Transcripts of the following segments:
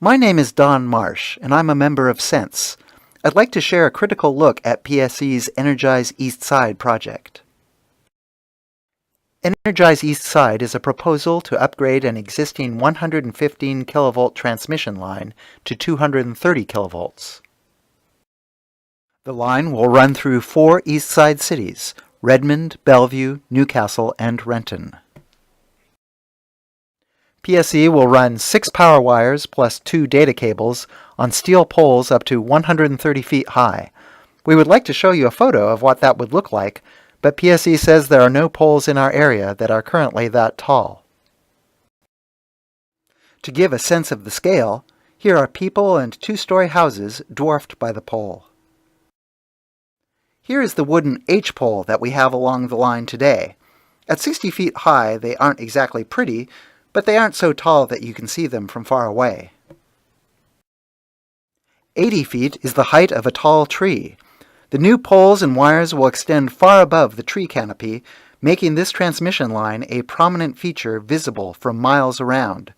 My name is Don Marsh, and I'm a member of CENSE. I'd like to share a critical look at PSE's Energize Eastside project. Energize Eastside is a proposal to upgrade an existing 115 kilovolt transmission line to 230 kilovolts. The line will run through 4 Eastside cities: Redmond, Bellevue, Newcastle, and Renton. PSE will run 6 power wires plus 2 data cables on steel poles up to 130 feet high. We would like to show you a photo of what that would look like, but PSE says there are no poles in our area that are currently that tall. To give a sense of the scale, here are people and 2-story houses dwarfed by the pole. Here is the wooden H-pole that we have along the line today. At 60 feet high, they aren't exactly pretty, but they aren't so tall that you can see them from far away. 80 feet is the height of a tall tree. The new poles and wires will extend far above the tree canopy, making this transmission line a prominent feature visible from miles around.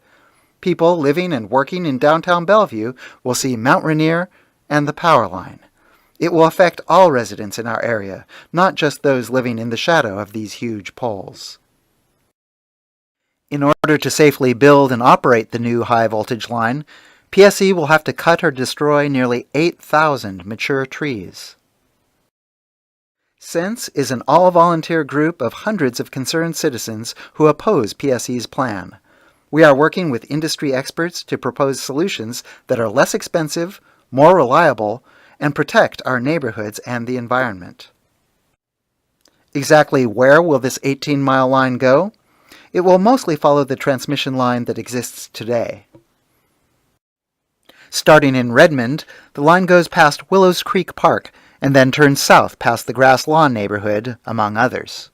People living and working in downtown Bellevue will see Mount Rainier and the power line. It will affect all residents in our area, not just those living in the shadow of these huge poles. In order to safely build and operate the new high-voltage line, PSE will have to cut or destroy nearly 8,000 mature trees. CENSE is an all-volunteer group of hundreds of concerned citizens who oppose PSE's plan. We are working with industry experts to propose solutions that are less expensive, more reliable, and protect our neighborhoods and the environment. Exactly where will this 18-mile line go? It will mostly follow the transmission line that exists today. Starting in Redmond, the line goes past Willows Creek Park and then turns south past the Grass Lawn neighborhood, among others.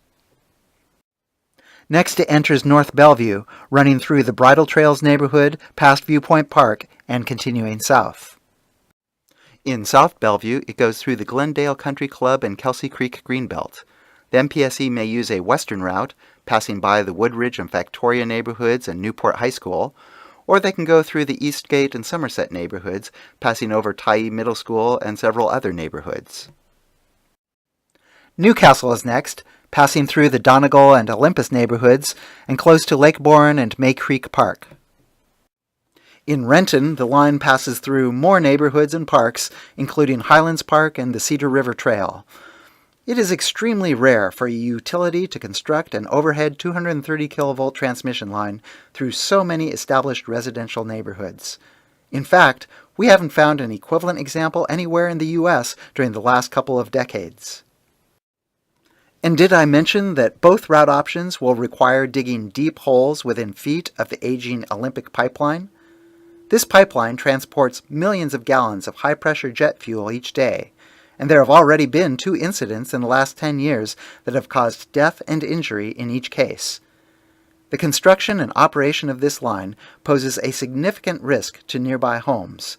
Next it enters North Bellevue, running through the Bridle Trails neighborhood, past Viewpoint Park, and continuing south. In South Bellevue, it goes through the Glendale Country Club and Kelsey Creek Greenbelt. Then PSE may use a western route, passing by the Woodridge and Factoria neighborhoods and Newport High School, or they can go through the Eastgate and Somerset neighborhoods, passing over Tyee Middle School and several other neighborhoods. Newcastle is next, passing through the Donegal and Olympus neighborhoods and close to Lake Bourne and May Creek Park. In Renton, the line passes through more neighborhoods and parks, including Highlands Park and the Cedar River Trail. It is extremely rare for a utility to construct an overhead 230 kilovolt transmission line through so many established residential neighborhoods. In fact, we haven't found an equivalent example anywhere in the U.S. during the last couple of decades. And did I mention that both route options will require digging deep holes within feet of the aging Olympic pipeline? This pipeline transports millions of gallons of high-pressure jet fuel each day, and there have already been 2 incidents in the last 10 years that have caused death and injury in each case. The construction and operation of this line poses a significant risk to nearby homes.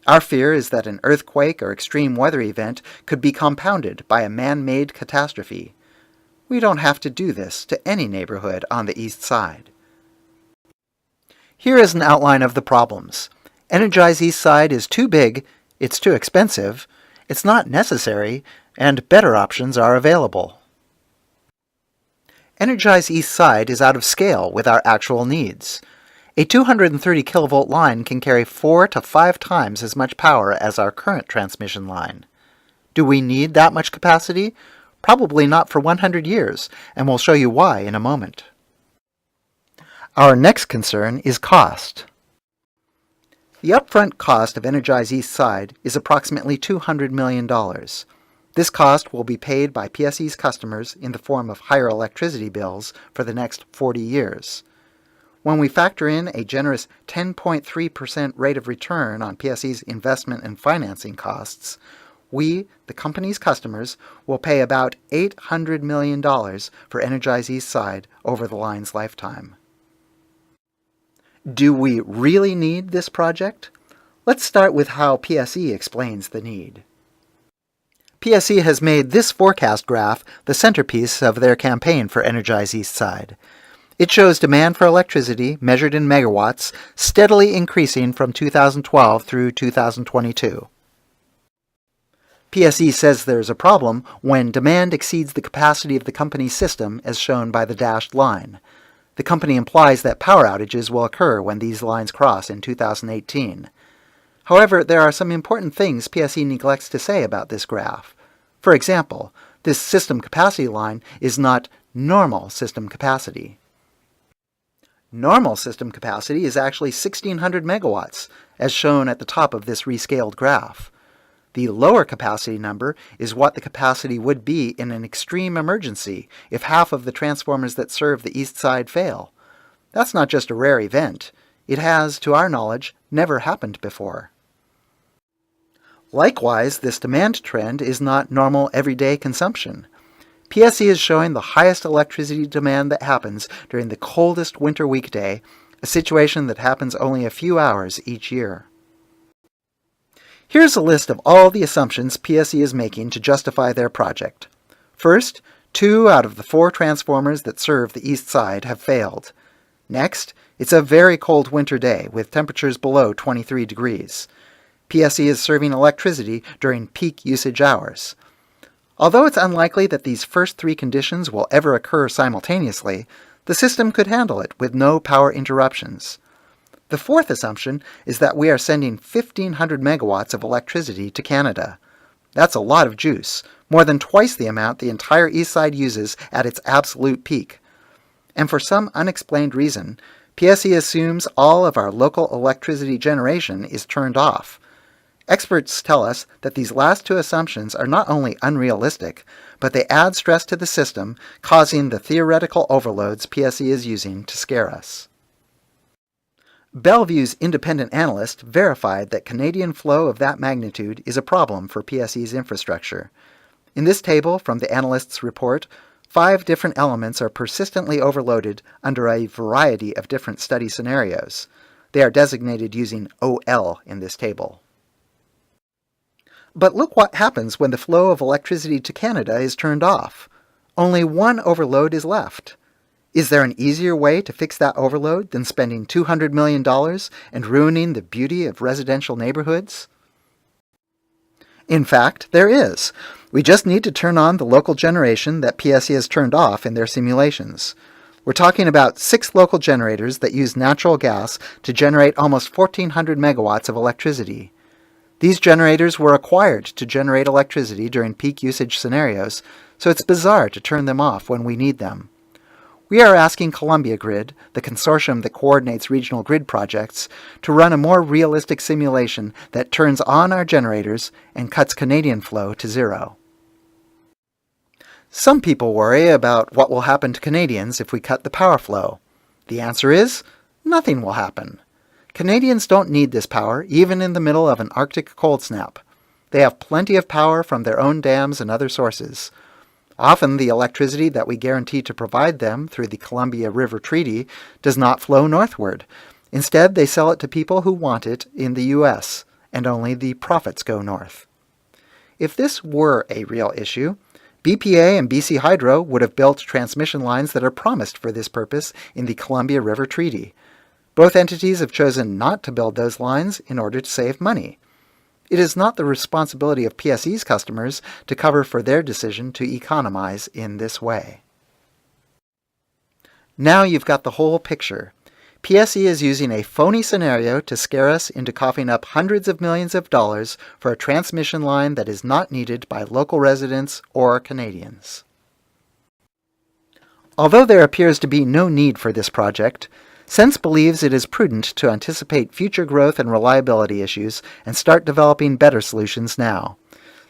Our fear is that an earthquake or extreme weather event could be compounded by a man-made catastrophe. We don't have to do this to any neighborhood on the East Side. Here is an outline of the problems. Energize Eastside is too big, it's too expensive, it's not necessary, and better options are available. Energize Eastside is out of scale with our actual needs. A 230 kilovolt line can carry 4 to 5 times as much power as our current transmission line. Do we need that much capacity? Probably not for 100 years, and we'll show you why in a moment. Our next concern is cost. The upfront cost of Energize Eastside is approximately $200 million. This cost will be paid by PSE's customers in the form of higher electricity bills for the next 40 years. When we factor in a generous 10.3% rate of return on PSE's investment and financing costs, we, the company's customers, will pay about $800 million for Energize Eastside over the line's lifetime. Do we really need this project? Let's start with how PSE explains the need. PSE has made this forecast graph the centerpiece of their campaign for Energize Eastside. It shows demand for electricity, measured in megawatts, steadily increasing from 2012 through 2022. PSE says there's a problem when demand exceeds the capacity of the company's system, as shown by the dashed line. The company implies that power outages will occur when these lines cross in 2018. However, there are some important things PSE neglects to say about this graph. For example, this system capacity line is not normal system capacity. Normal system capacity is actually 1,600 megawatts, as shown at the top of this rescaled graph. The lower capacity number is what the capacity would be in an extreme emergency if half of the transformers that serve the east side fail. That's not just a rare event. It has, to our knowledge, never happened before. Likewise, this demand trend is not normal everyday consumption. PSE is showing the highest electricity demand that happens during the coldest winter weekday, a situation that happens only a few hours each year. Here's a list of all the assumptions PSE is making to justify their project. First, 2 out of the 4 transformers that serve the east side have failed. Next, it's a very cold winter day with temperatures below 23 degrees. PSE is serving electricity during peak usage hours. Although it's unlikely that these first 3 conditions will ever occur simultaneously, the system could handle it with no power interruptions. The fourth assumption is that we are sending 1,500 megawatts of electricity to Canada. That's a lot of juice, more than twice the amount the entire east side uses at its absolute peak. And for some unexplained reason, PSE assumes all of our local electricity generation is turned off. Experts tell us that these last 2 assumptions are not only unrealistic, but they add stress to the system, causing the theoretical overloads PSE is using to scare us. Bellevue's independent analyst verified that Canadian flow of that magnitude is a problem for PSE's infrastructure. In this table from the analyst's report, 5 different elements are persistently overloaded under a variety of different study scenarios. They are designated using OL in this table. But look what happens when the flow of electricity to Canada is turned off. Only 1 overload is left. Is there an easier way to fix that overload than spending $200 million and ruining the beauty of residential neighborhoods? In fact, there is. We just need to turn on the local generation that PSE has turned off in their simulations. We're talking about 6 local generators that use natural gas to generate almost 1,400 megawatts of electricity. These generators were acquired to generate electricity during peak usage scenarios, so it's bizarre to turn them off when we need them. We are asking Columbia Grid, the consortium that coordinates regional grid projects, to run a more realistic simulation that turns on our generators and cuts Canadian flow to 0. Some people worry about what will happen to Canadians if we cut the power flow. The answer is, nothing will happen. Canadians don't need this power, even in the middle of an Arctic cold snap. They have plenty of power from their own dams and other sources. Often the electricity that we guarantee to provide them through the Columbia River Treaty does not flow northward. Instead, they sell it to people who want it in the U.S., and only the profits go north. If this were a real issue, BPA and BC Hydro would have built transmission lines that are promised for this purpose in the Columbia River Treaty. Both entities have chosen not to build those lines in order to save money. It is not the responsibility of PSE's customers to cover for their decision to economize in this way. Now you've got the whole picture. PSE is using a phony scenario to scare us into coughing up hundreds of millions of dollars for a transmission line that is not needed by local residents or Canadians. Although there appears to be no need for this project, CENSE believes it is prudent to anticipate future growth and reliability issues and start developing better solutions now.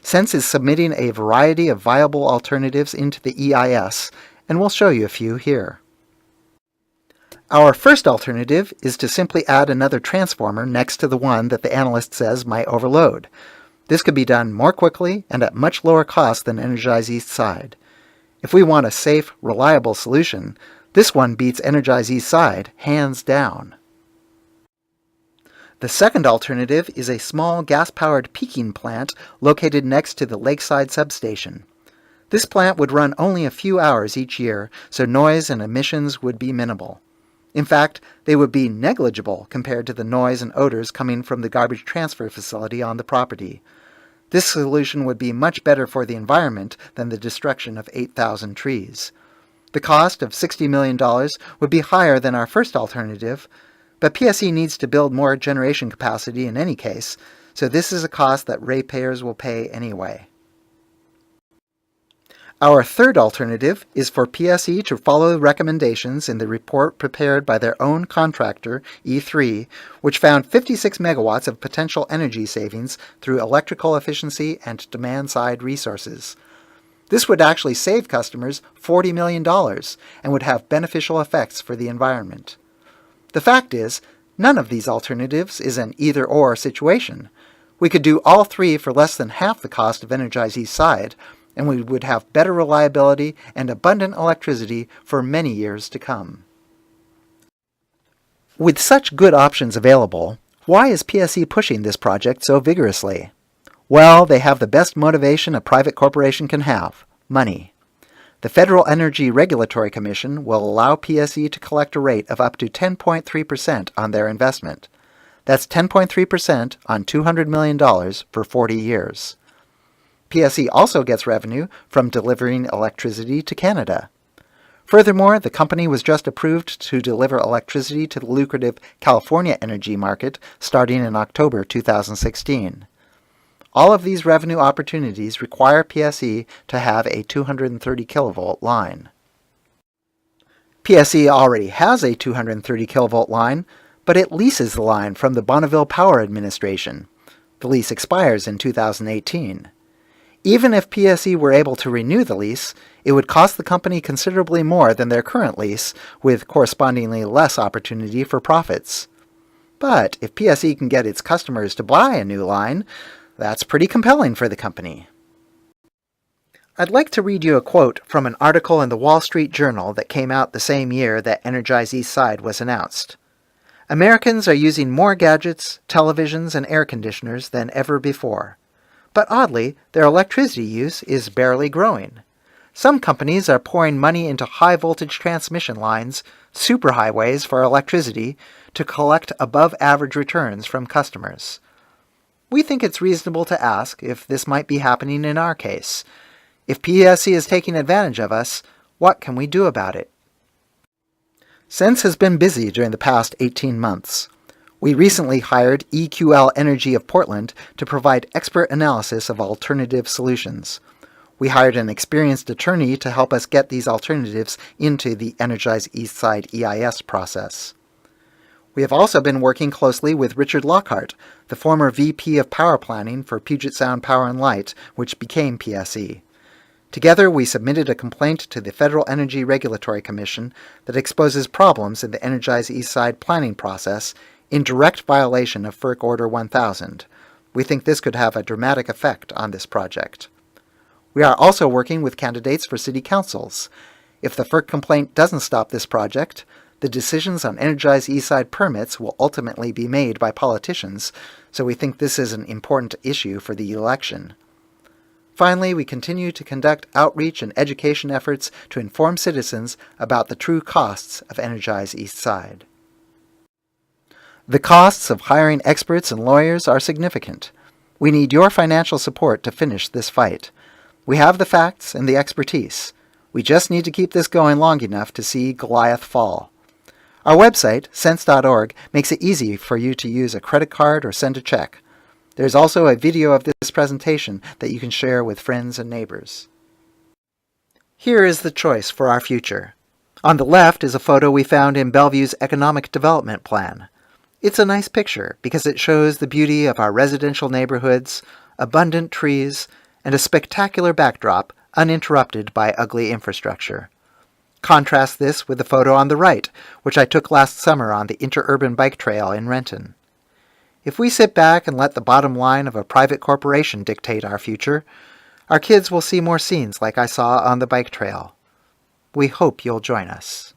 CENSE is submitting a variety of viable alternatives into the EIS, and we'll show you a few here. Our first alternative is to simply add another transformer next to the one that the analyst says might overload. This could be done more quickly and at much lower cost than Energize Eastside. If we want a safe, reliable solution, this one beats Energize Eastside, hands down. The second alternative is a small gas-powered peaking plant located next to the Lakeside substation. This plant would run only a few hours each year, so noise and emissions would be minimal. In fact, they would be negligible compared to the noise and odors coming from the garbage transfer facility on the property. This solution would be much better for the environment than the destruction of 8,000 trees. The cost of $60 million would be higher than our first alternative, but PSE needs to build more generation capacity in any case, so this is a cost that ratepayers will pay anyway. Our third alternative is for PSE to follow recommendations in the report prepared by their own contractor, E3, which found 56 megawatts of potential energy savings through electrical efficiency and demand-side resources. This would actually save customers $40 million and would have beneficial effects for the environment. The fact is, none of these alternatives is an either-or situation. We could do all three for less than half the cost of Energize Eastside, and we would have better reliability and abundant electricity for many years to come. With such good options available, why is PSE pushing this project so vigorously? Well, they have the best motivation a private corporation can have: money. The Federal Energy Regulatory Commission will allow PSE to collect a rate of up to 10.3% on their investment. That's 10.3% on $200 million for 40 years. PSE also gets revenue from delivering electricity to Canada. Furthermore, the company was just approved to deliver electricity to the lucrative California energy market starting in October 2016. All of these revenue opportunities require PSE to have a 230 kilovolt line. PSE already has a 230 kilovolt line, but it leases the line from the Bonneville Power Administration. The lease expires in 2018. Even if PSE were able to renew the lease, it would cost the company considerably more than their current lease, with correspondingly less opportunity for profits. But if PSE can get its customers to buy a new line, that's pretty compelling for the company. I'd like to read you a quote from an article in the Wall Street Journal that came out the same year that Energize Eastside was announced. Americans are using more gadgets, televisions, and air conditioners than ever before. But oddly, their electricity use is barely growing. Some companies are pouring money into high-voltage transmission lines, superhighways for electricity, to collect above-average returns from customers. We think it's reasonable to ask if this might be happening in our case. If PSE is taking advantage of us, what can we do about it? CENSE has been busy during the past 18 months. We recently hired EQL Energy of Portland to provide expert analysis of alternative solutions. We hired an experienced attorney to help us get these alternatives into the Energize Eastside EIS process. We have also been working closely with Richard Lockhart, the former VP of Power Planning for Puget Sound Power and Light, which became PSE. Together, we submitted a complaint to the Federal Energy Regulatory Commission that exposes problems in the Energize Eastside planning process in direct violation of FERC Order 1000. We think this could have a dramatic effect on this project. We are also working with candidates for city councils. If the FERC complaint doesn't stop this project, the decisions on Energize Eastside permits will ultimately be made by politicians, so we think this is an important issue for the election. Finally, we continue to conduct outreach and education efforts to inform citizens about the true costs of Energize Eastside. The costs of hiring experts and lawyers are significant. We need your financial support to finish this fight. We have the facts and the expertise. We just need to keep this going long enough to see Goliath fall. Our website, CENSE.org, makes it easy for you to use a credit card or send a check. There's also a video of this presentation that you can share with friends and neighbors. Here is the choice for our future. On the left is a photo we found in Bellevue's Economic Development Plan. It's a nice picture because it shows the beauty of our residential neighborhoods, abundant trees, and a spectacular backdrop uninterrupted by ugly infrastructure. Contrast this with the photo on the right, which I took last summer on the interurban bike trail in Renton. If we sit back and let the bottom line of a private corporation dictate our future, our kids will see more scenes like I saw on the bike trail. We hope you'll join us.